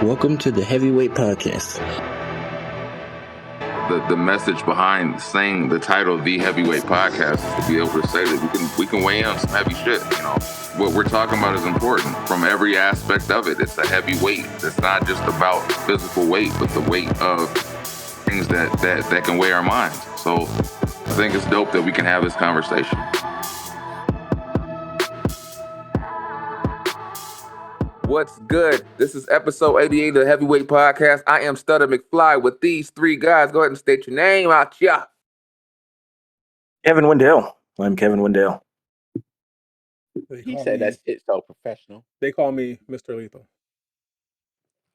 Welcome to the Heavyweight Podcast. The message behind saying the title "The Heavyweight Podcast" is to be able to say that we can weigh in on some heavy shit. You know, what we're talking about is important from every aspect of it. It's a heavy weight. It's not just about physical weight, but the weight of things that can weigh our minds. So I think it's dope that we can have this conversation. What's good? This is episode 88 of the Heavyweight Podcast. I am Stutter McFly with these three guys. Go ahead and state your name out here. Kevin Wendell. I'm Kevin Wendell. He said that shit so professional. They call me Mr. Lethal.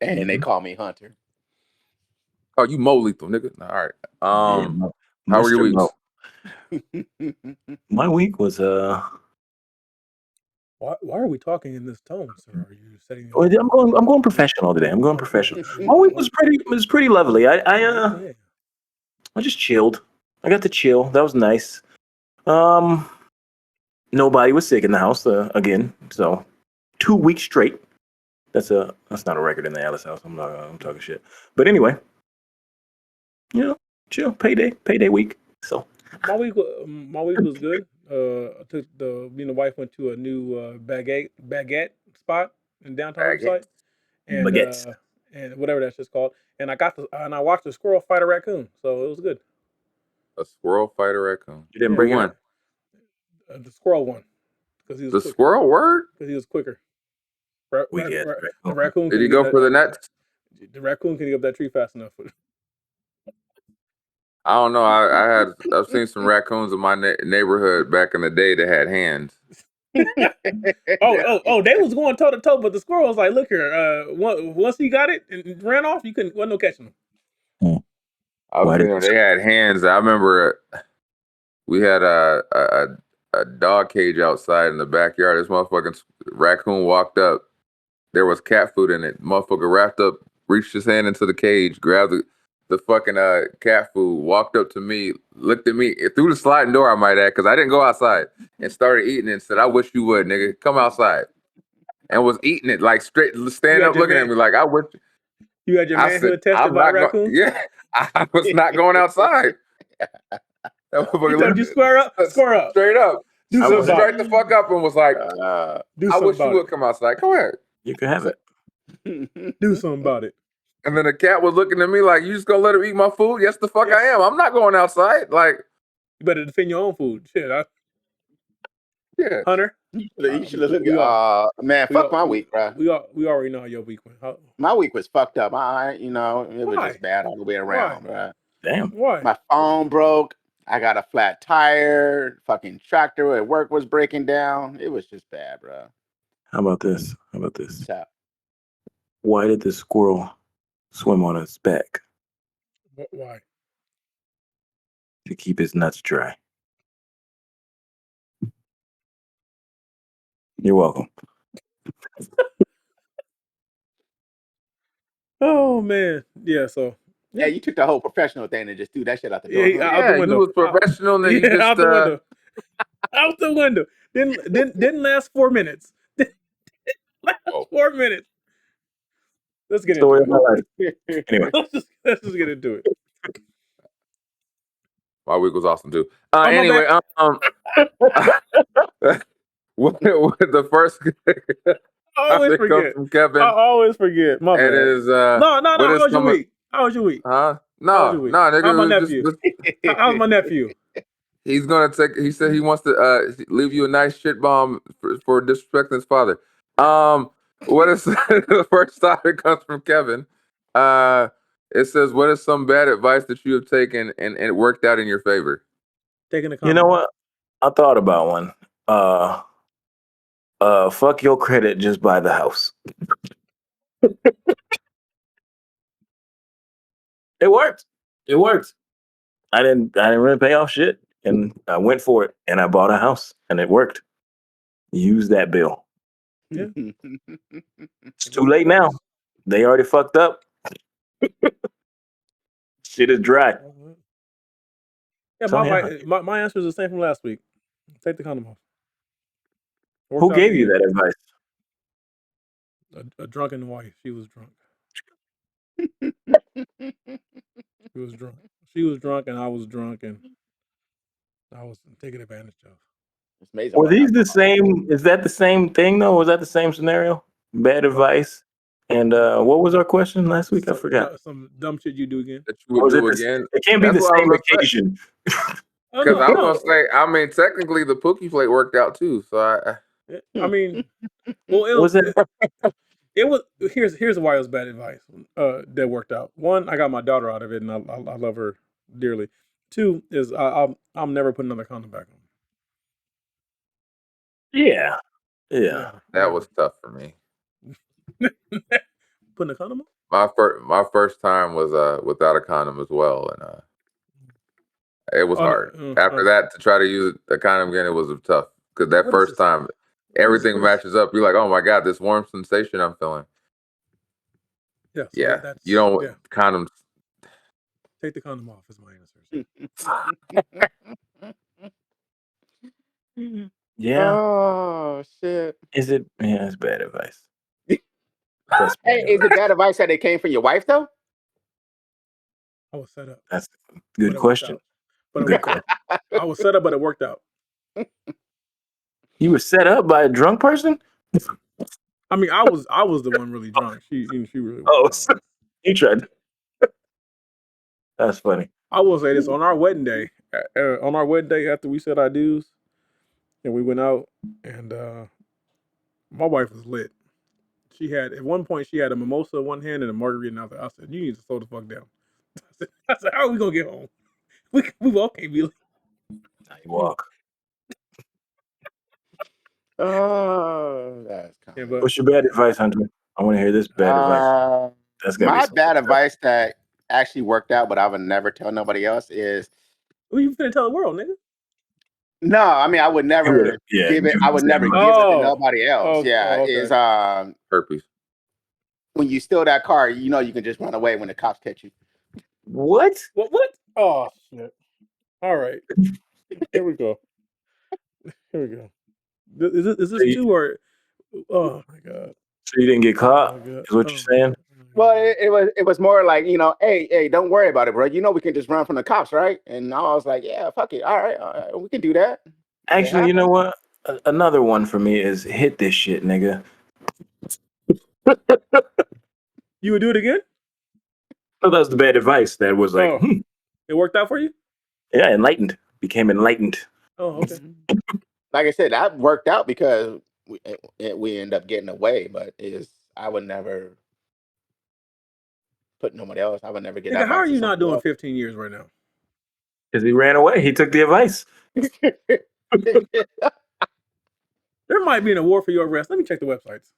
And they call me Hunter. Oh, you Mo Lethal, nigga. All right. How were your weeks? My week was Why are we talking in this tone, sir? Are you setting? I'm going professional today. I'm going professional. My week was pretty lovely. I just chilled. I got to chill. That was nice. Nobody was sick in the house again. So 2 weeks straight. That's not a record in the Alice house. I'm talking shit. But anyway, chill. Payday week. So my week was good. I took the wife went to a new baguette spot in downtown Riverside, and baguettes and whatever that's just called. And I watched a squirrel fight a raccoon, so it was good. A squirrel fight a raccoon. You didn't bring one. The squirrel won because he was the quicker. Squirrel word because he was quicker. The raccoon. Did he go for the nets? The raccoon can get up that tree fast enough. I don't know. I've seen some raccoons in my neighborhood back in the day that had hands. They was going toe to toe, but the squirrel was like, "Look here, once he got it and ran off, wasn't no catching him." They had hands. I remember we had a dog cage outside in the backyard. This motherfucking raccoon walked up. There was cat food in it. Motherfucker wrapped up, reached his hand into the cage, grabbed the fucking cat food, walked up to me, looked at me through the sliding door, I might add, because I didn't go outside, and started eating it and said, "I wish you would, nigga. Come outside." And was eating it like straight, standing up looking at me like, "I wish." You had your manhood tested by raccoon? Yeah, I was not going outside. You told you square up? Straight up. I was straight the fuck up and was like, "I wish you would come outside. Go ahead. You can have it. Do something about it." And then the cat was looking at me like, "You just gonna let him eat my food?" Yes, the fuck I am. I'm not going outside. Like, you better defend your own food. Shit. Yeah. Hunter. You should have looked man, fuck my week, bro. We already know how your week went. My week was fucked up. It was just bad all the way around, bro. Damn. Why? My phone broke. I got a flat tire. Fucking tractor at work was breaking down. It was just bad, bro. How about this? What's up? Why did the squirrel swim on its back? Why? To keep his nuts dry. You're welcome. Oh man, yeah. So yeah, you took the whole professional thing and just threw that shit out the door. Out the window. You was professional, and you just out the window. Out the window. Didn't last 4 minutes. 4 minutes. Let's get into it. Anyway, let's just get into it. My week was awesome too. Anyway, the first I always forget. From Kevin. I always forget. My bad. It is no. How was your week? How was your week? Huh? No, nigga. How's my nephew? How's my nephew? He's gonna take. He said he wants to leave you a nice shit bomb for disrespecting his father. What is the first topic comes from Kevin? It says, "What is some bad advice that you have taken and it worked out in your favor?" Taking a you know what? I thought about one. Fuck your credit, just buy the house. It worked. I didn't really pay off shit, and I went for it, and I bought a house, and it worked. Use that bill. Yeah. It's too late now. They already fucked up. Shit is dry. Yeah, my answer is the same from last week. Take the condom off. Who gave you that advice? A drunken wife. She was drunk. She was drunk. She was drunk, and I was drunk, and I was taken advantage of. It's amazing. Were what these the alcohol- same? Is that the same thing though? Was that the same scenario? Bad advice. And what was our question last week? I forgot. Some dumb shit you do again. That you Or would was it do the, again. it can't be That's the what I same was gonna say. occasion. Oh, Because I no, was gonna say, I mean, technically the Pookie plate worked out too. So I mean, well, Was it? it was. Here's why it was bad advice. That worked out. One, I got my daughter out of it, and I love her dearly. Two is I'm never putting another condom back on. Yeah. Yeah. that was tough for me. Putting a condom on? My first time was without a condom as well, and it was hard. After that, to try to use a condom again, it was tough because that What is first this? time, everything matches up. You're like, oh my god, this warm sensation I'm feeling. Yeah. So Yeah, that's, you don't yeah. condoms. Take the condom off is my answer. Yeah. Oh shit. Is it? Yeah, it's bad advice. Hey, is it bad advice that it came from your wife though? I was set up. That's a but good it worked question. out. But it worked out. I was set up, but it worked out. You were set up by a drunk person? I mean, I was the one really drunk. She really. Oh, was drunk. you tried. That's funny. I will say this: on our wedding day, after we said our dues, and we went out, and my wife was lit. She had at one point she had a mimosa in one hand and a margarita in the other. I said, "You need to slow the fuck down." I said, "How are we gonna get home? We all can't be." Now you walk. Oh, that's Yeah, kind What's your bad advice, Hunter? I want to hear this bad advice. That's gotta be my something. bad advice that actually worked out, but I would never tell nobody else is Who you finna tell the world, nigga? no. I mean, I would never give it. I would never give it to nobody else. Is herpes. when you steal that car, you know you can just run away when the cops catch you. What? What? Oh shit! All right, here we go. Here we go. Is this two or? Oh my god! So you didn't get caught? Is what you're saying? Well, it was more like, you know, hey, don't worry about it, bro. You know we can just run from the cops, right? And I was like, yeah, fuck it. All right, we can do that. Actually, you know what? Another one for me is hit this shit, nigga. You would do it again? Oh, that was the bad advice. That was like, it worked out for you? Yeah, enlightened. Became enlightened. Oh, okay. Like I said, that worked out because we end up getting away, but I would never put nobody else. I would never get Nigga, that. how are you not doing 15 years right now? Because he ran away. He took the advice. There might be an award for your arrest. Let me check the websites.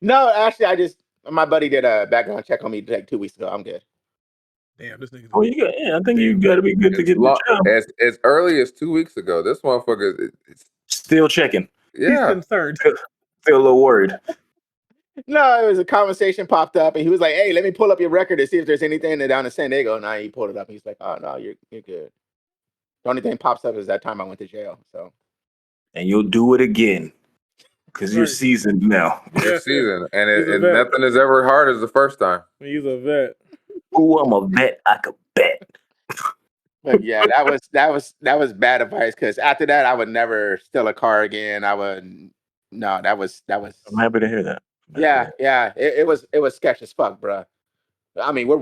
No, actually, my buddy did a background check on me like 2 weeks ago. I'm good. Damn, this nigga. Oh, I think you got to be good to get the job. As early as 2 weeks ago, this motherfucker is still checking. Yeah, he's concerned. Still a little worried. No, it was a conversation popped up, and he was like, "Hey, let me pull up your record to see if there's anything down in San Diego." And he pulled it up. He's like, "Oh no, you're good." The only thing pops up is that time I went to jail. So, and you'll do it again because you're seasoned now. You're seasoned, and nothing is ever hard as the first time. He's a vet. Oh, I'm a vet. I could bet. But yeah, that was bad advice because after that, I would never steal a car again. That was. I'm happy to hear that. Yeah. It was sketch as fuck, bro. I mean, we're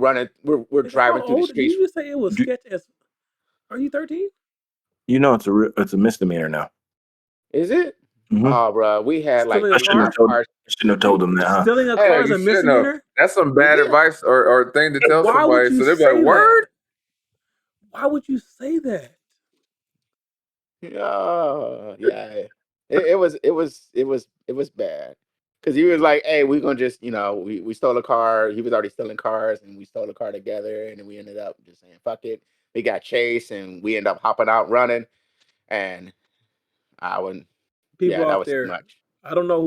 driving through the streets. Did you just say it was sketch as? Are you 13? You know it's a misdemeanor now. Is it? Mm-hmm. Oh, bro, we had like I shouldn't have told them that. Huh? Stealing a car is a misdemeanor. That's some bad advice or thing to tell somebody. So they're like, "Word." Why would you say that? Yeah. It was bad. Because he was like, "Hey, we're gonna just, we stole a car." He was already stealing cars, and we stole a car together, and then we ended up just saying, "Fuck it." We got chased, and we ended up hopping out running, and I wouldn't. People that out was there, too much. I don't know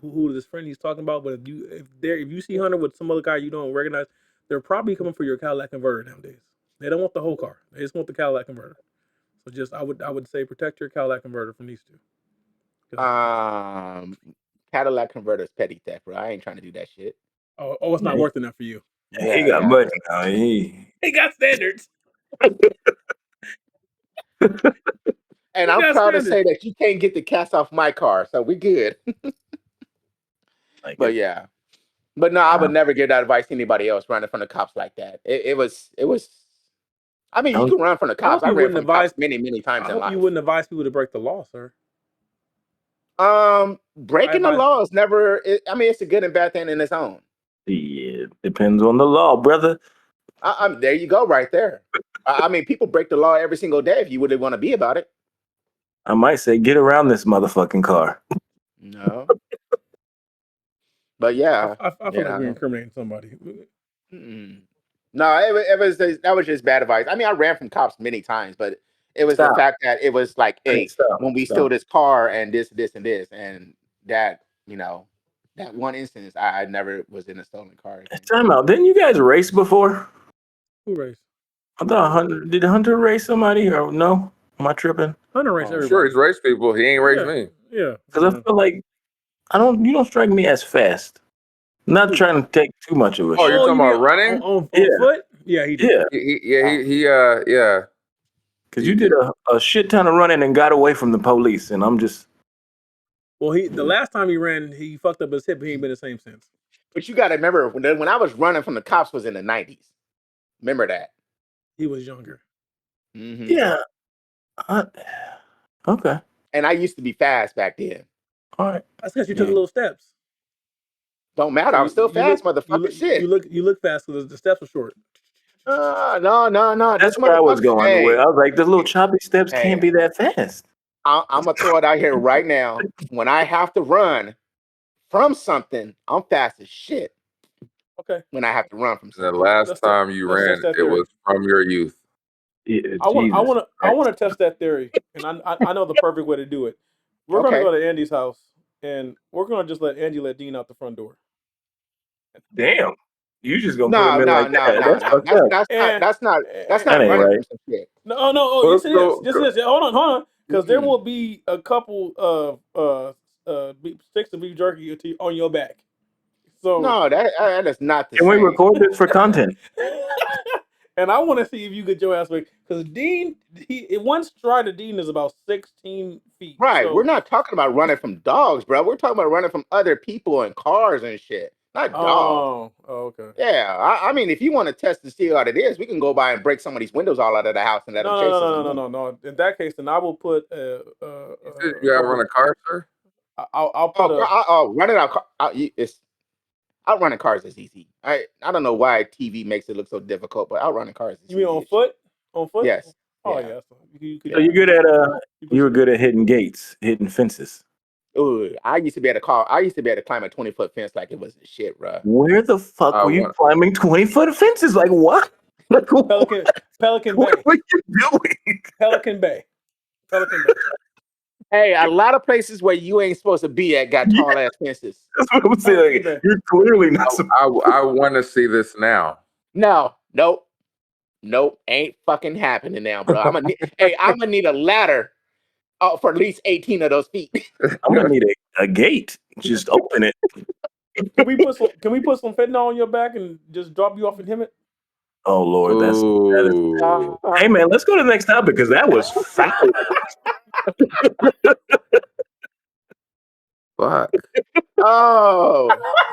who this friend he's talking about, but if you see Hunter with some other guy you don't recognize, they're probably coming for your Cadillac converter nowadays. They don't want the whole car; they just want the Cadillac converter. So I would say protect your Cadillac converter from these two. Cadillac converter is petty theft, bro. I ain't trying to do that shit. Oh, it's not worth enough for you. He got money now. He got standards. And I'm got proud to standards. say that you can't get the cast off my car, so we good. like But it. yeah, but no, I would never give that advice to anybody else running from the cops like that. It was. I mean, you can run from the cops. I you ran wouldn't from the cops advise- many I times in hope life. you wouldn't advise people to break the law, sir. Breaking the advise- law is never. I mean, it's a good and bad thing in its own. Yeah, depends on the law, brother. There you go, right there. I mean, people break the law every single day. If you really want to be about it, I might say, get around this motherfucking car. no. But yeah, I feel like we're incriminating somebody. Mm-mm. No, that was just bad advice. I mean, I ran from cops many times, but it was the fact that it was like, hey, when we stole this car and this and that, that one instance, I never was in a stolen car. Time out. Didn't you guys race before? Who raced? I thought did Hunter race somebody or no? Am I tripping? Hunter raced I'm everybody. sure he's raced people. He ain't raced me. Yeah. Because I feel like you don't strike me as fast. Not trying to take too much of a Oh, shit. you're talking about running? On foot? Yeah, he did. Yeah. Because you did a shit ton of running and got away from the police, and I'm just. Well, the last time he ran, he fucked up his hip. He ain't been the same since. But you got to remember when I was running from the cops was in the 90s. Remember that? He was younger. Mm-hmm. Yeah. Okay. And I used to be fast back then. All right. That's because you took little steps. Don't matter. I'm still fast, motherfucker. Shit. You look fast because the steps were short. No. That's where I was going. I was like, the little choppy steps can't be that fast. I'm gonna throw it out here right now. When I have to run from something, I'm fast as shit. Okay. When I have to run from something. The last time you ran, it was from your youth. Yeah, I want to test that theory, and I know the perfect way to do it. We're gonna go to Andy's house, and we're gonna just let Andy let Dean out the front door. Damn, you just gonna put him in like that? That's not that ain't running right. from some shit. No, yes it is. Yes it is. Hold on, because there will be a couple of sticks of beef jerky on your back. So no, that is not the same. Can we record this for content? And I want to see if you get your ass back, because Dean, once tried to Dean is about 16 feet. Right. So. We're not talking about running from dogs, bro. We're talking about running from other people and cars and shit. Not dogs. Oh, okay. Yeah. I mean, if you want to test to see what it is, we can go by and break some of these windows all out of the house and let them chase us. No. In that case, then I will put. You gotta run a car, sir. I'll put running out. Outrunning cars is easy. I don't know why TV makes it look so difficult, but outrunning cars is easy. You mean on foot? On foot? Yes. Oh yeah. So you're good at you were good at hitting gates, hitting fences. Ooh, I used to be able to climb a 20-foot fence like it was shit, bro. Where the fuck were you climbing 20-foot fences? Like what? Pelican Bay. What were you doing? Pelican Bay. Hey, a lot of places where you ain't supposed to be at got tall ass fences. That's what I'm saying. Like, you're clearly not. I want to see this now. No, nope, ain't fucking happening now, bro. I'm gonna need a ladder for at least 18 of those feet. I'm gonna need a gate. Just open it. Can we put some fentanyl on your back and just drop you off in Hemet? Oh Lord, that is. Hey man, let's go to the next topic because that was foul. Fuck. Oh,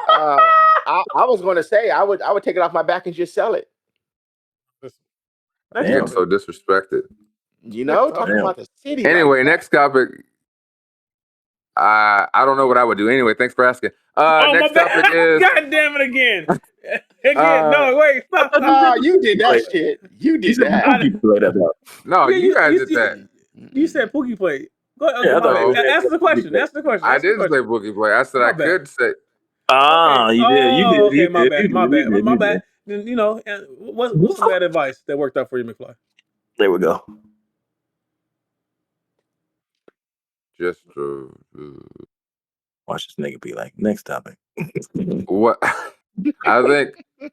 I was going to say I would take it off my back and just sell it. Damn, so disrespected. Talking about the city. Anyway, next topic. I don't know what I would do. Anyway, thanks for asking. Next topic is. God damn it again! No, wait, stop. You did that shit. You did that. No, you guys did that. You said Pookie play. Go ahead. Ask the question. I didn't say Pookie play. I said I could say. You did. You did. Okay, my bad. What's some bad advice that worked out for you, McFly? There we go. Just watch this nigga be like, next topic. What? I think it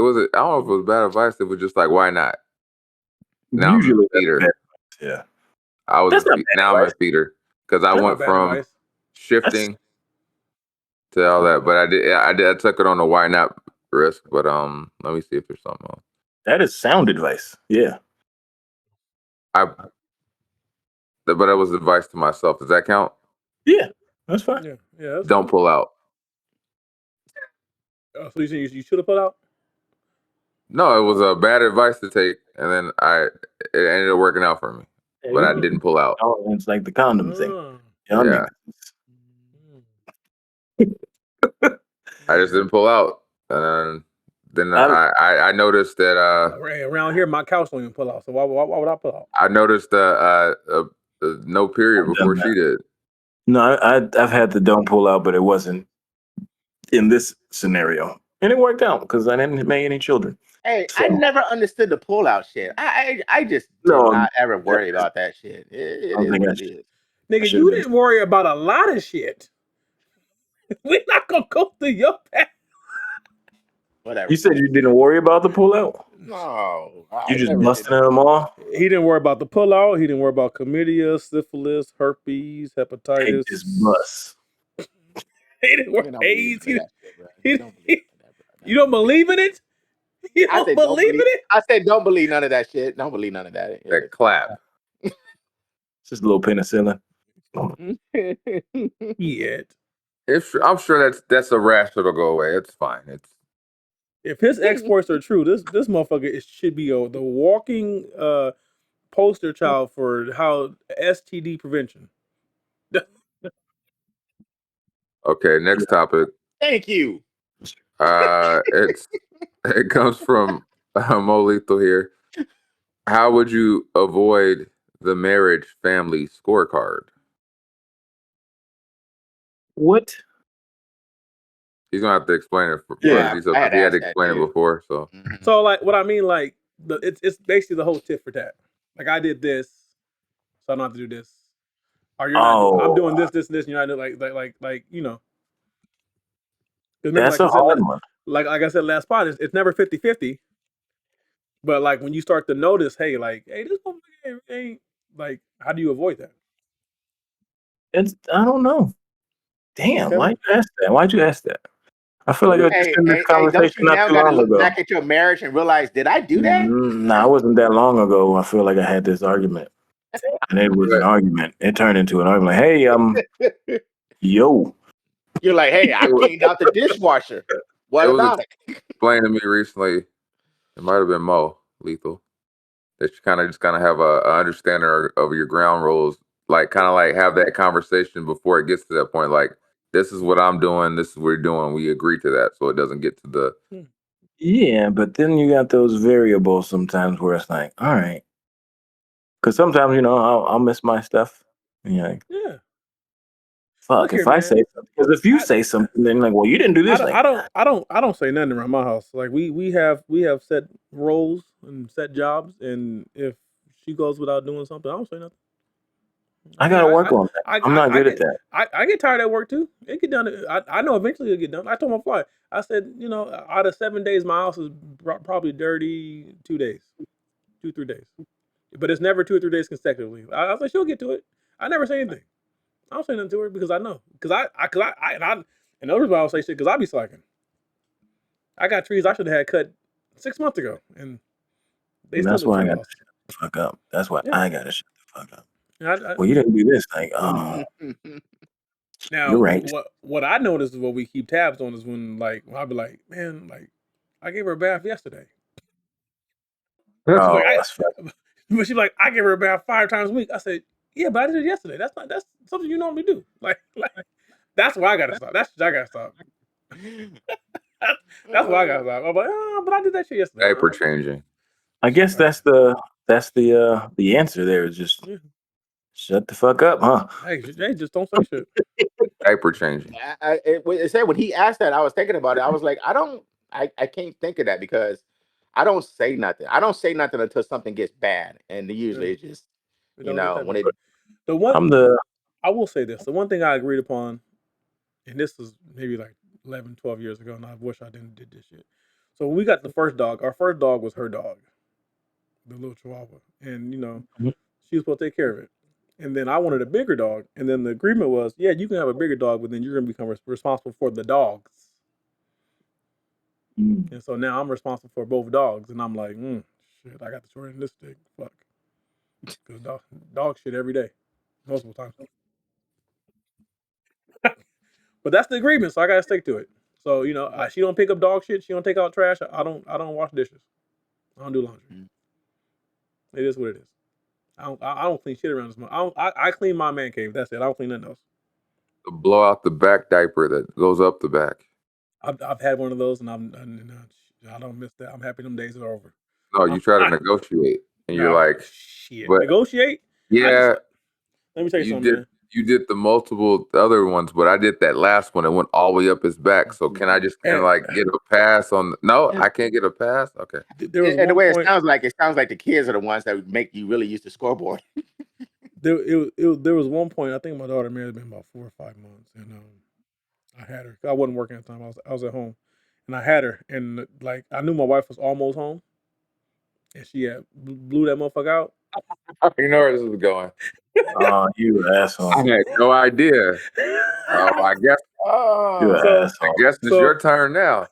was. I don't know if it was bad advice. It was just like, why not? Now usually I'm a feeder. Yeah. I was now I'm a feeder because I went from shifting to all that. But I took it on the why not risk. But let me see if there's something else. That is sound advice. Yeah. But that was advice to myself. Does that count? Yeah. That's fine. Yeah, yeah. That's Don't pull out. So you saying you should have put out? No, it was a bad advice to take, and then it ended up working out for me. But I didn't pull out. Oh, it's like the condom thing. Oh. Y'all Yeah. Mm. I just didn't pull out, and then I noticed that Around here, my couch don't even pull out. So why would I pull out? I noticed no period before she did. No, I've had the don't pull out, but it wasn't in this scenario, and it worked out because I didn't make any children. Hey, So- I never understood the pullout shit. I just did No, not ever worry about that shit. It don't is think I what it should. is. Nigga, should've you been. didn't worry about a lot of shit. We're not gonna go through your past. Whatever. You said you didn't worry about the pull out. No, You I just never busting did. them all. He didn't worry about the pullout. He didn't worry about chlamydia, syphilis, herpes, hepatitis. Take this bus. He didn't worry You don't AIDS. believe none of that shit, bro. he- You don't believe none of that, bro. You don't believe in it? You I don't said believe in it? I said don't believe none of that shit. Don't believe none of that. That clap. It's just a little penicillin. Yet. I'm sure that's a rash that'll go away. It's fine. If his exploits are true, this motherfucker should be the walking poster child for how STD prevention. Okay. Next topic. Thank you. It comes from Mo Lethal here. How would you avoid the marriage family scorecard? What? He's gonna have to explain it for Yeah, details. I had He had to asked that explain it too. before, so Mhm. So like what I mean, like it's basically the whole tit for tat. Like I did this, so I don't have to do this. Or you're not I'm doing this, and you're not doing like you know. 'Cause remember, That's like a I said, hard one. like I said last spot, it's never 50-50. But like when you start to notice, hey, this motherfucker ain't like, how do you avoid that? I don't know. Damn, Tell why'd me. you ask that? Why'd you ask that? I feel like I was just in this Hey, don't conversation you not now too got to long look ago. back at your marriage and realize, did I do that? Nah, it wasn't that long ago. I feel like I had this argument, and it was an argument. It turned into an argument. Hey, yo. You're like, hey, I cleaned out the dishwasher. What it was about it? explained to me recently. It might have been Mo Lethal that you kind of have a understanding of your ground rules, like kind of like have that conversation before it gets to that point. Like, this is what I'm doing. This is what we're doing. We agree to that, so it doesn't get to the. Yeah, but then you got those variables sometimes where it's like, all right, because sometimes I'll miss my stuff. And you're like, Yeah. fuck, Look if here, I man. say something, because if you say something, then like, well, you didn't do this. I don't say nothing around my house. Like we have set roles and set jobs, and if she goes without doing something, I don't say nothing. I gotta work on that. I'm not good at that. I get tired at work too. It get done. I know eventually it'll get done. I told my fly. I said, out of 7 days, my house is probably dirty 2 days, 2-3 days, but it's never 2 or 3 days consecutively. I was like, she'll get to it. I never say anything. I don't say nothing to her because I know. And the other reason why I don't say shit because I be slacking. I got trees I should have had cut 6 months ago, and That's why I got to house. shut the fuck up. That's why I gotta shut the fuck up. And Well, you didn't do this. Like, oh, now you're right. what I noticed is what we keep tabs on is when I'll be like, man, I gave her a bath yesterday. She's Oh, like, that's funny. but she's like, I gave her a bath 5 times a week. I said, yeah, but I did it yesterday. That's something you normally do. Like that's why I gotta stop. That's what I gotta stop. That's why I gotta stop. I'm like, but I did that shit yesterday. Diaper changing. I guess that's the answer there is just shut the fuck up, huh? Hey, just don't say shit. Diaper changing. It said when he asked that, I was thinking about it. I was like, I can't think of that because I don't say nothing. I don't say nothing until something gets bad, and usually it's just when it. The one I'm the. I will say this. The one thing I agreed upon, and this was maybe like 11, 12 years ago, and I wish I didn't did this shit. So when we got the first dog, our first dog was her dog, the little Chihuahua, and she was supposed to take care of it. And then I wanted a bigger dog, and then the agreement was, yeah, you can have a bigger dog, but then you're gonna become responsible for the dogs. And so now I'm responsible for both dogs, and I'm like, shit, I got the short end of this stick. Fuck, because dog shit every day, multiple times. But that's the agreement, so I gotta stick to it. So she don't pick up dog shit. She don't take out trash. I don't wash dishes. I don't do laundry. It is what it is. I don't clean shit around this month. I clean my man cave. That's it. I don't clean nothing else. The blow out the back diaper that goes up the back. I've had one of those, and I don't miss that. I'm happy them days are over. No, you try to negotiate, and you're like, shit. but Negotiate? yeah. Let me tell you something, man. You did the other ones, but I did that last one. It went all the way up his back. So can I just kind of like get a pass on? No, I can't get a pass. Okay. There was And the way point, it sounds like the kids are the ones that would make you really use the scoreboard. there was one point. I think my daughter may have been about 4 or 5 months, and I had her. I wasn't working at the time. I was at home, and I had her, and like I knew my wife was almost home, and she had blew that motherfucker out. You know where this is going. Oh, you asshole! I had no idea. I guess. I guess it's your turn now.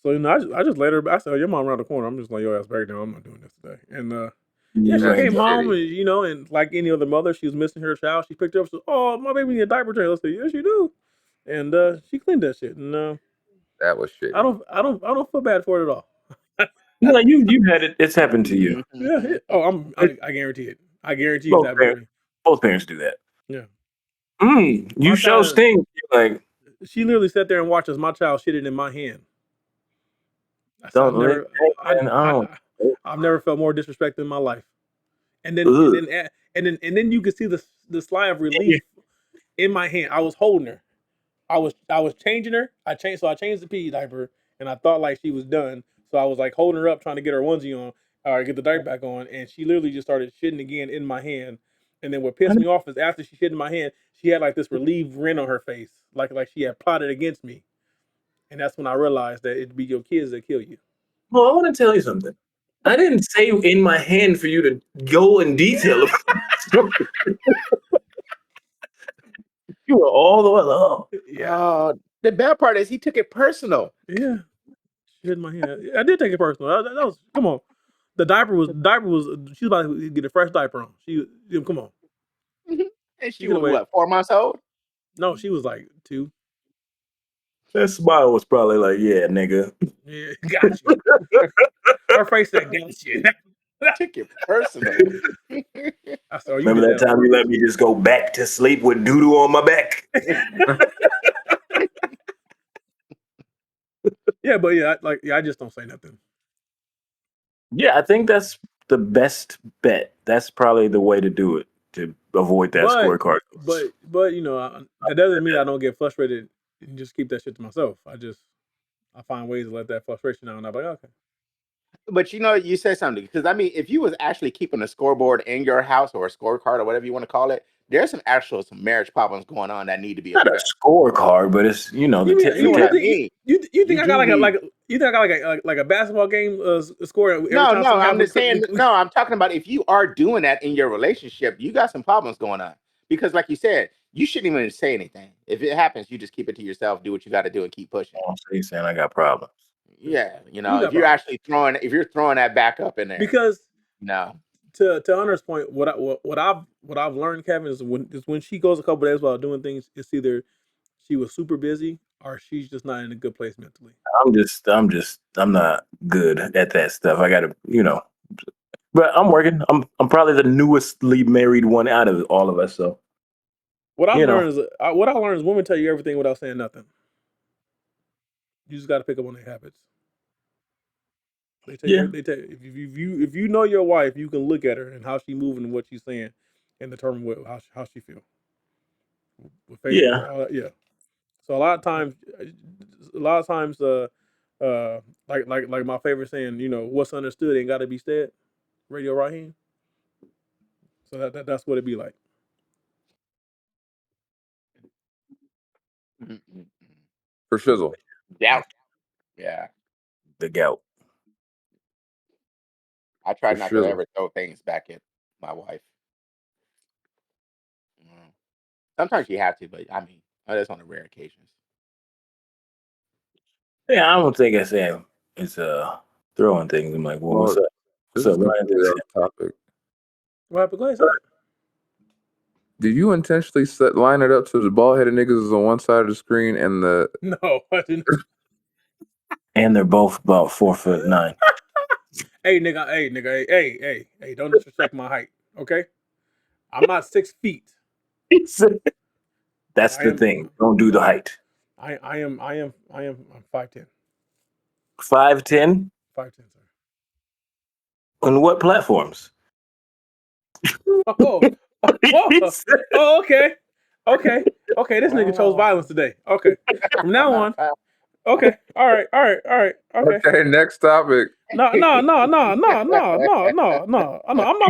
So I just let her. I said, "Your mom around the corner. I'm just laying your ass back down. I'm not doing this today." And she came home, and and like any other mother, she was missing her child. She picked her up. Said, "Oh, my baby need a diaper change." I said, "Yes, you do." And she cleaned that shit. And that was shit. I don't feel bad for it at all. No, you've had it. It's happened to you. Yeah. Oh, I guarantee it. I guarantee it's happened to me. Both parents do that. Yeah. You show sting. Like she literally sat there and watched as my child shitted in my hand. I've never felt more disrespected in my life. And then you could see the slide of relief in my hand. I was holding her. I was changing her. I changed the pee diaper, and I thought like she was done. So I was like holding her up, trying to get her onesie on, or get the diaper back on, and she literally just started shitting again in my hand. And then what pissed me off is after she shit in my hand, she had like this relieved grin on her face, like she had plotted against me. And that's when I realized that it'd be your kids that kill you. Well, I want to tell you something. I didn't say in my hand for you to go in detail. You were all the way low. Yeah. The bad part is he took it personal. Yeah. Shit in my hand. I did take it personal. That was come on. The diaper was she was about to get a fresh diaper on. Come on. And she was what, 4 months old? No, she was like 2. That smile was probably like, yeah, nigga. Yeah, got you. Her face said, got you. Took it personal. Remember that time you let me just go back to sleep with doo-doo on my back? Yeah, but I just don't say nothing. Yeah, I think that's the best bet. That's probably the way to do it, to avoid that scorecard. But that doesn't mean I don't get frustrated and just keep that shit to myself. I find ways to let that frustration out, and I'm like, okay. But you said something, because I mean, if you was actually keeping a scoreboard in your house or a scorecard or whatever you want to call it, there's some marriage problems going on that need to be addressed. Not a scorecard, but it's You think I got like a basketball game score? No, I'm just saying. No, I'm talking about if you are doing that in your relationship, you got some problems going on. Because, like you said, you shouldn't even say anything. If it happens, you just keep it to yourself, do what you got to do, and keep pushing. Oh, so you're saying I got problems? Yeah, if you're actually throwing that back up in there, because to Hunter's point, what I've learned, Kevin, is when she goes a couple days without doing things, it's either she was super busy or she's just not in a good place mentally. I'm not good at that stuff. I gotta, but I'm working. I'm probably the newestly married one out of all of us. So what I learned is women tell you everything without saying nothing. You just got to pick up on their habits. They tell you, if you know your wife, you can look at her and how she's moving and what she's saying, and determine how she feels. Yeah. So a lot of times, like my favorite saying, what's understood ain't got to be said. Radio Raheem. So that's what it be like. For shizzle. Gout. Yeah. The gout. I try not to ever throw things back at my wife. Sometimes you have to, but I mean, that's on the rare occasions. Yeah, I don't think it's throwing things. I'm like, well, what's up? This What's is up, Ryan? completely off topic. What happened? Go ahead. Say it. Did you intentionally line it up so the bald-headed niggas is on one side of the screen and the No, I didn't. And they're both about 4'9". Hey, nigga. Hey, don't disrespect my height, okay? I'm not 6 feet. That's I the am- thing. Don't do the height. I'm 5'10". 5'10". 5'10", sir. On what platforms? Oh, okay. This nigga chose violence today. Okay, from now on. Okay, all right. Okay. Okay, next topic. No. I'm not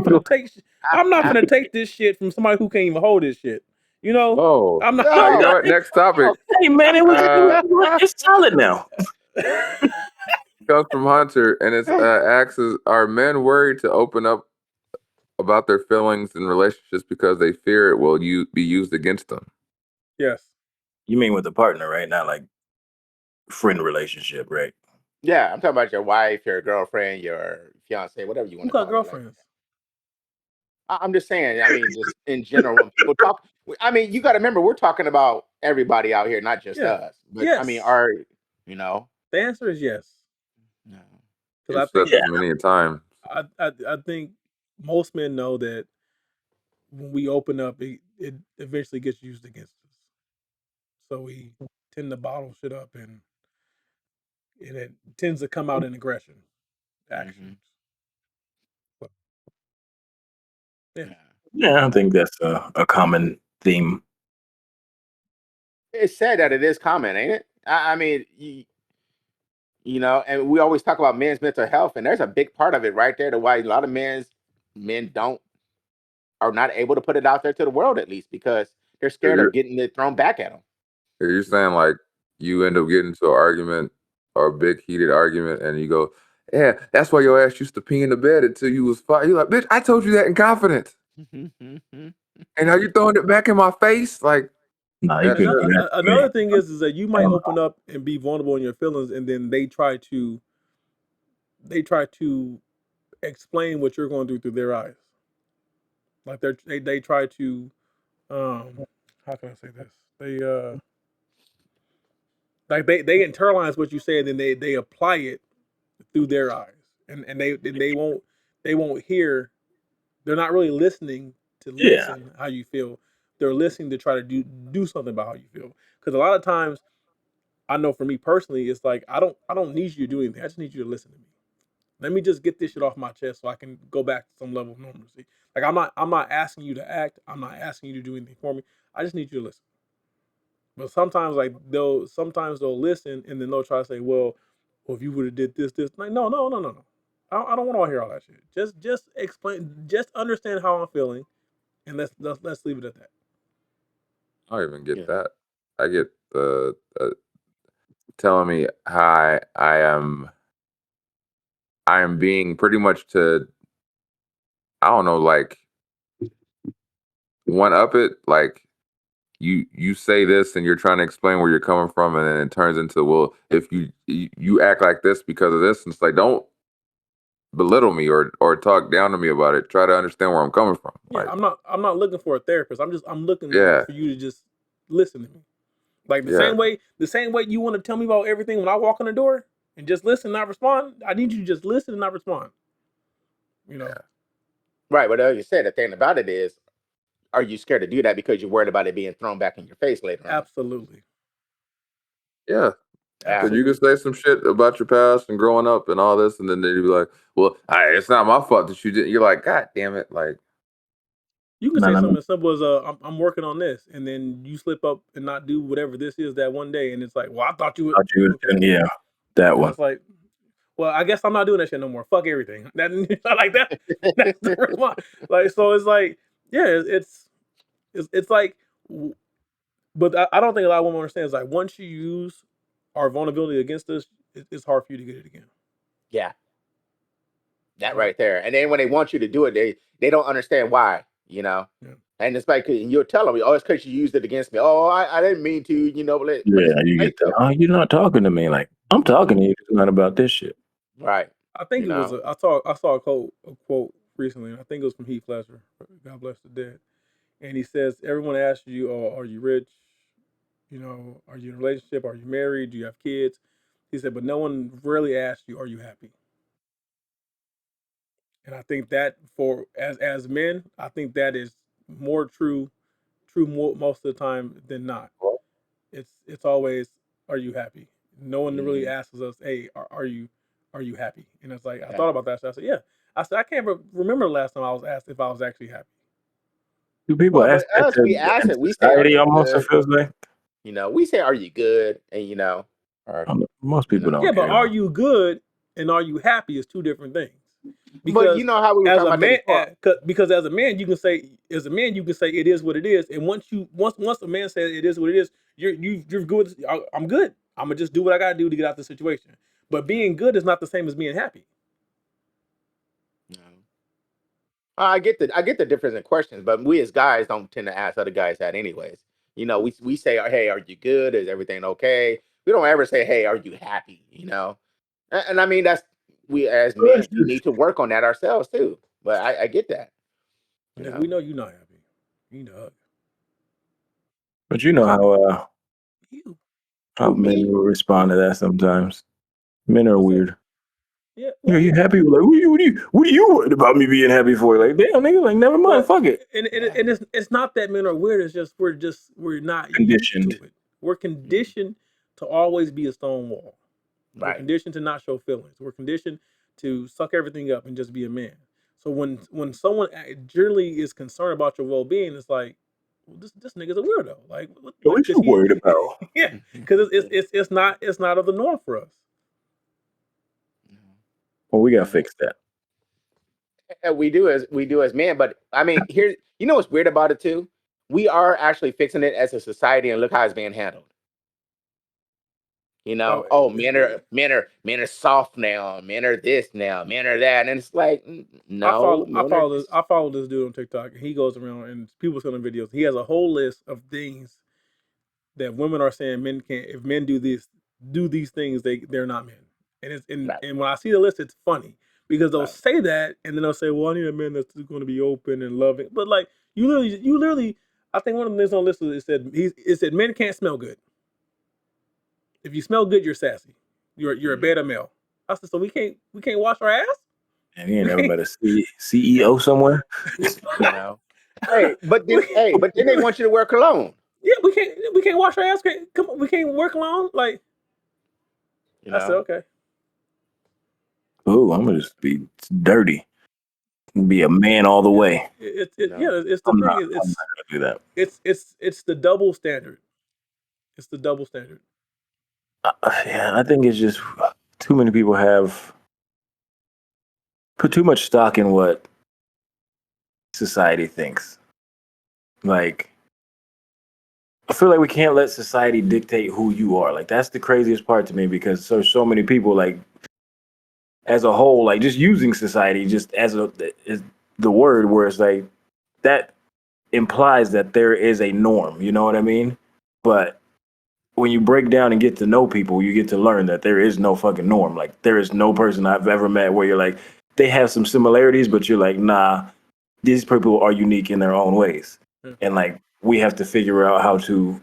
gonna take. I'm not gonna take this shit from somebody who can't even hold this shit. You know, Oh, I'm not. you know what? Next topic Hey man, it's solid now. comes from Hunter, and it's asks, are men worried to open up about their feelings in relationships because they fear it will be used against them? Yes. You mean with a partner, right? Not like friend relationship, right? Yeah, I'm talking about your wife, your girlfriend, your fiance, whatever you Who want to got call it. girlfriends? I'm just saying. I mean, just in general, when people talk. I mean, you got to remember, we're talking about everybody out here, not just Yeah. us. But I mean, Yes. the The answer is yes. no. You've Because said this many a time. I think most men know that when we open up, it eventually gets used against us. So we tend to bottle shit up, and it tends to come out in aggression, actions. Yeah. Yeah, I think that's a common theme. It's sad that it is common, ain't it? I mean, and we always talk about men's mental health, and there's a big part of it right there to why a lot of men are not able to put it out there to the world, at least because they're scared of getting it thrown back at them. Are you saying like you end up getting into an argument or a big heated argument, and you go, "Yeah, that's why your ass used to pee in the bed until you was 5." You're like, "Bitch, I told you that in confidence, and now you throwing it back in my face." Like, No, you That's couldn't. Another thing is that you might open up and be vulnerable in your feelings, and then they try to explain what you're going through their eyes. Like they try to how can I say this? They like they internalize what you say, and then they apply it through their eyes, and they won't hear. They're not really listening to listen how you feel. They're listening to try to do something about how you feel. Because a lot of times, I know for me personally, it's like I don't need you to do anything. I just need you to listen to me. Let me just get this shit off my chest so I can go back to some level of normalcy. Like I'm not asking you to act. I'm not asking you to do anything for me. I just need you to listen. But sometimes they'll listen, and then they'll try to say, well if you would have did this. Like, no. I don't want to hear all that shit. Just explain. Just understand how I'm feeling, and let's leave it at that. I don't even get that. I get the telling me how I am being pretty much to, I don't know, like one up it. Like you say this and you're trying to explain where you're coming from, and then it turns into, well, if you act like this because of this, and it's like, don't belittle me or talk down to me about it. Try to understand where I'm coming from. Yeah, Like, I'm not looking for a therapist. I'm looking Yeah. for you to just listen to me. Like the same way you want to tell me about everything when I walk in the door and just listen, not respond. I need you to just listen and not respond. Right, but as you said, the thing about it is, are you scared to do that because you're worried about it being thrown back in your face later on? Absolutely. Yeah. Because you can say some shit about your past and growing up and all this, and then they'd be like, well, it's not my fault that you didn't. You're like, God damn it. Like, You can say something as simple as I'm working on this, and then you slip up and not do whatever this is that one day, and it's like, well, I thought you would. Yeah, that And one. it's like, well, I guess I'm not doing that shit no more. Fuck everything. That's the response. Like, so it's like, yeah, it's like, but I don't think a lot of women understand. It's like once you use our vulnerability against us, it's hard for you to get it again. Yeah. That right there. And then when they want you to do it, they don't understand why, Yeah. And it's like, you'll tell them, oh, it's because you used it against me. Oh, I didn't mean to, Yeah, you get that. Oh, you're not talking to me. Like, I'm talking to you tonight about this shit. Right. I think You it was. know? I saw a quote recently. I think it was from Heath Ledger. God bless the dead. And he says, everyone asks you, "Oh, are you rich? You know, are you in a relationship? Are you married? Do you have kids?" He said, but no one really asks you, "Are you happy?" And I think that for as men, I think that is more true most of the time than not. It's always, "Are you happy?" No one really asks us, "Hey, are you happy?" And it's like I Yeah. thought about that. So I said, "Yeah." I said I can't remember the last time I was asked if I was actually happy. Do people Well, ask but that us, to we ask in it. We say, "Are society you almost, it good?" feels like? You know, we say, "Are you good?" And or Most you people know. Yeah, don't but care. are you good and are you happy is two different things. But you Because know how we were as talking a about that man, before. because as a man, you can say it is what it is. And once a man says it is what it is, you're good. I'm good. I'm gonna just do what I gotta do to get out of the situation. But being good is not the same as being happy. No. I get the difference in questions, but we as guys don't tend to ask other guys that anyways. You know, we say, "Hey, are you good? Is everything okay?" We don't ever say, "Hey, are you happy?" You know, and I mean that's we as Well, men that's we just, need to work on that ourselves too. But I get that. You Nigga, know, we know you're not happy. You need to hug. but you know You. how who men me? will respond to that sometimes. Men are What's that? weird. Yeah. Yeah, Well, you yeah. happy? Like, what are you worried about me being happy for? Like, damn, nigga, like, never mind, Well, fuck it. and it's not that men are weird. It's just we're not used to Conditioned. it. We're conditioned to always be a stone wall. We're Right. conditioned to not show feelings. We're conditioned to suck everything up and just be a man. So when someone generally is concerned about your well being, it's like, well, this nigga's a weirdo. Like, What because you worried about? yeah, because it's not of the norm for us. Well, we gotta fix that. And we do as men, but I mean, here, what's weird about it too? We are actually fixing it as a society, and look how it's being handled. Oh, Oh, men are soft now. Men are this now. Men are that, and it's like, no, men are just I follow this dude on TikTok, and he goes around and people send him videos. He has a whole list of things that women are saying men can't. If men do these things, they're not men. And right. and when I see the list, it's funny because they'll Right. say that, and then they'll say, "Well, I need a man that's going to be open and loving." But like you literally, I think one of the things on the list it said men can't smell good. If you smell good, you're sassy. You're a beta male. I said, so we can't wash our ass. And you ain't We never can't. met a CEO somewhere. You know. Hey, but then we, they want you to wear cologne. yeah, we can't wash our ass. Come on, we can't work alone. Like You I said, know. okay. Ooh, I'm gonna just be dirty. Be a man all the Yeah, way. it's the I'm thing. not gonna do that. It's the double standard. It's the double standard. Yeah, I think it's just too many people have put too much stock in what society thinks. Like, I feel like we can't let society dictate who you are. Like, that's the craziest part to me because so many people, like, as a whole, like, just using society just as the word, where it's like that implies that there is a norm. You know what I mean? But when you break down and get to know people, you get to learn that there is no fucking norm. Like, there is no person I've ever met where you're like, they have some similarities, but you're like, nah, these people are unique in their own ways. Yeah. And like, we have to figure out how to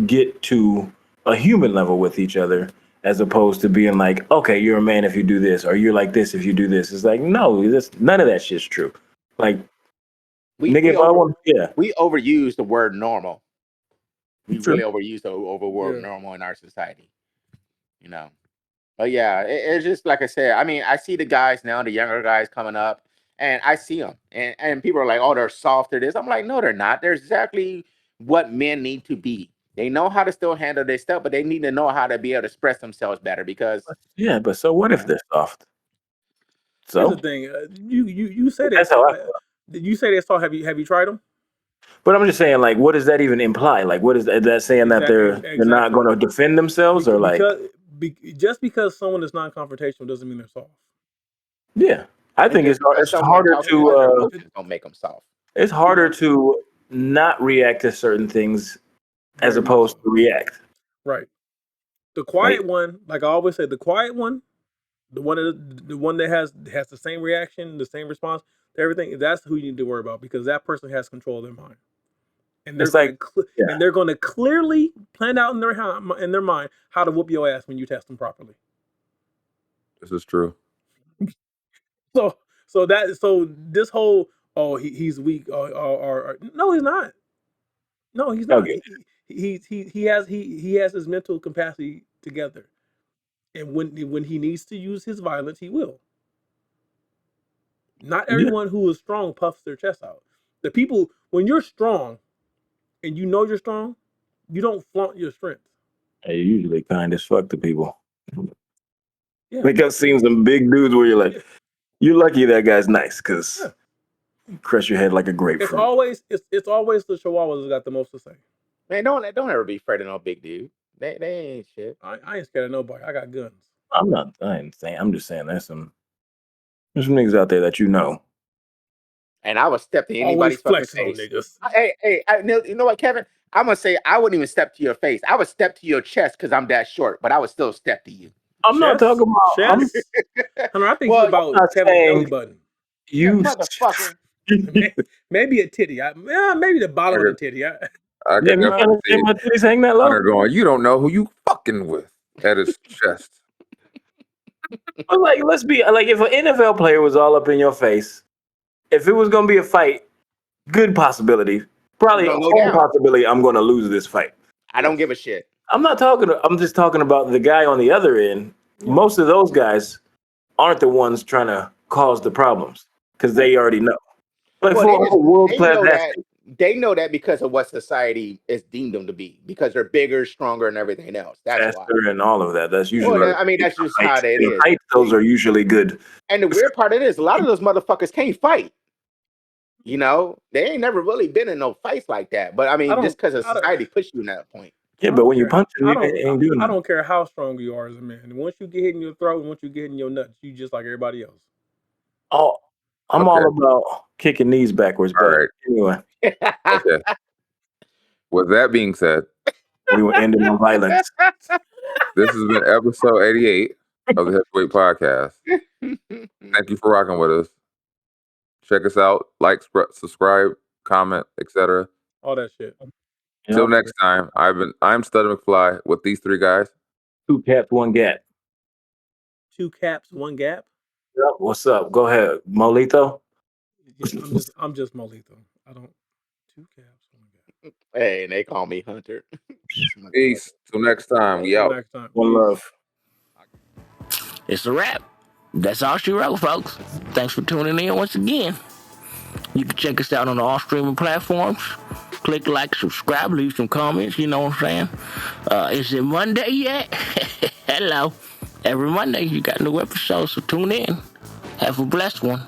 get to a human level with each other as opposed to being like, okay, you're a man if you do this, or you're like this if you do this. It's like, no, none of that shit's true. Like, We nigga, we if I over want, yeah, we overuse the word normal. We true. really overuse the word Yeah. normal in our society. You know. But yeah, it's just like I said. I mean, I see the guys now, the younger guys coming up, and I see them, and people are like, "Oh, they're soft." Or this. I'm like, no, they're not. They're exactly what men need to be. They know how to still handle their stuff, but they need to know how to be able to express themselves better because Yeah, but so what you if know, they're soft? Here's the So thing. You say they that's how soft. I feel. Did you say they soft? Have you tried them? But I'm just saying, like, what does that even imply? Like, what is that, that saying that they're not Exactly. going to defend themselves, or like, Just because someone is non-confrontational doesn't mean they're soft. yeah, I and think just because it's someone harder talks about their to emotions don't make them soft. it's harder to not react to certain things as Very much opposed so. to react. Right. The quiet one, like I always say, the quiet one, the one that has the same reaction, the same response to everything. That's who you need to worry about because that person has control of their mind, and they're It's like, and they're going to clearly plan out in their mind how to whoop your ass when you test them properly. This is true. So this whole he's weak or no he's not. No, he's not. Okay. He has his mental capacity together, and when he needs to use his violence, he will. Not everyone who is strong puffs their chest out. The people when you're strong, and you know you're strong, you don't flaunt your strength. You're usually kind as fuck to people. Yeah. Like I've seen some big dudes where you're like, you're lucky that guy's nice because you crush your head like a grapefruit. It's always the Chihuahuas that got the most to say. Man, don't ever be afraid of no big dude. They ain't shit. I ain't scared of nobody. I got guns. I ain't saying. I'm just saying there's some niggas out there that you know. And I would step to anybody's Always fucking flexing on face. niggas. You know what, Kevin? I'm gonna say I wouldn't even step to your face. I would step to your chest because I'm that short, but I would still step to you. I'm not talking about chest. I think it's about Kevin's belly button. You motherfucker. Maybe a titty. Maybe the bottom of the titty. I can definitely see my titties hang that low. Hunter going, you don't know who you fucking with at his chest. But like, let's be like, if an NFL player was all up in your face, if it was gonna be a fight, good possibility, probably a whole possibility, I'm gonna lose this fight. I don't give a shit. I'm just talking about the guy on the other end. Most of those guys aren't the ones trying to cause the problems because they already know. Like they know that because of what society has deemed them to be, because they're bigger, stronger, and everything else. That's faster why. and all of that. That's usually. Well, I mean, that's just how it is. Height, those are usually good. And the weird part of it is, a lot of those motherfuckers can't fight. You know, they ain't never really been in no fights like that. But I mean, just because of society push you in that point. Yeah, but when you punch him, I don't care how strong you are as a man. And once you get hit in your throat, and once you get in your nuts, you just like everybody else. Oh, I'm all about kicking knees backwards. But anyway. Okay. With that being said, we will end on violence. This has been episode 88 of the Heavyweight Podcast. Thank you for rocking with us. Check us out, like, subscribe, comment, etc. All that shit. Till next time, I'm Studder McFly with these three guys. 2 caps, 1 gap. 2 caps, 1 gap. Yep. What's up? Go ahead, Molito. I'm just Molito. I don't 2 caps, 1 gap. Hey, and they call me Hunter. Peace. Till next time. We out. Next time. One love. It's a wrap. That's all she wrote, folks. Thanks for tuning in once again. You can check us out on all streaming platforms. Click like, subscribe, leave some comments. You know what I'm saying? Is it Monday yet? Hello. Every Monday you got new episodes, so tune in. Have a blessed one.